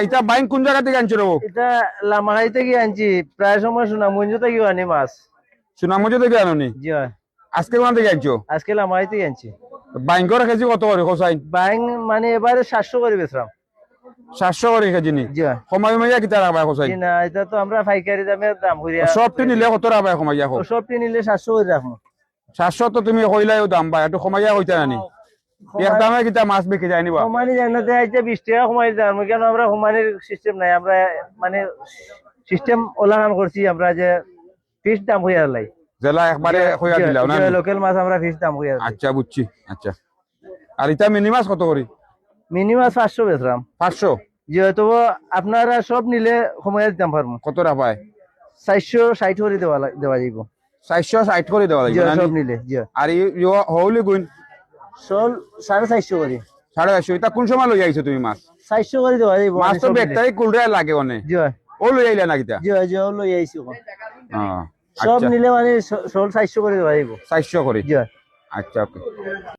এটা বাইং কোন জায়গা থেকে আনছো রে? এটা লামাহাই থেকে আনছি, প্রায় সময় সুনামগঞ্জ থেকে আনি মাছ। সুনামগঞ্জ থেকে আনোনি? জি হয়। আজকে কোন থেকে আনছো? আজকে লামাহাই থেকে আনছি। বাইং করে কেজি কত করে কোসাইন? বাইং মানে এবারে 700 করে বেচলাম। 700 করে কেজি নি? জি হয়। কমাই মাইয়া কিতা রাখবা কোসাইন? জি না, এটা তো আমরা পাইকারি দামে দাম করিয়া। সবটি নিলে কত রাখবা কমাইয়া কো? সবটি নিলে 700 করে রাখবো। 700 তো তুমি কইলাইও দাম বা একটু কমাইয়া কইতা নানি? একদমে কিতা মাছ বিক্রি যায় নিবা? কমানি জানাতে আইতে 20 টাকা কমাই দাম, কেন আমরা কমানির সিস্টেম নাই, আমরা মানে সিস্টেম ওলাগান করছি আমরা যে ফিক্স দাম হইয়া লাই। জেলা একবারে কইয়া দিলাও না? লোকাল মাছ আমরা ফিক্স দাম হইয়া। আচ্ছা বুঝছি। আচ্ছা আর এটা মিনি মাছ কত করি? মিনিমাম 500 বেচলাম। 500? যেহেতু আপনারা সব নিলে সময় দিতাম পারবো। কত রাখায়? 460 করে দেওয়া যাইব। 460 করে দেওয়া লাগবে সব নিলে। জি আর হৌলি গুণ সব 450 করে। 450? এটা কোন সময় লই আইছো তুমি মাছ? 400 করে দেওয়া যাইব। মাছ তো বেটাই কুলরায় লাগে অনে। জি ও লই আইলা না কিতা? জি লই আইছি। হ্যাঁ সব আচ্ছা নিলে মানে সব 400 করে দেওয়া যাইব। 400 করে? জি আচ্ছা ওকে।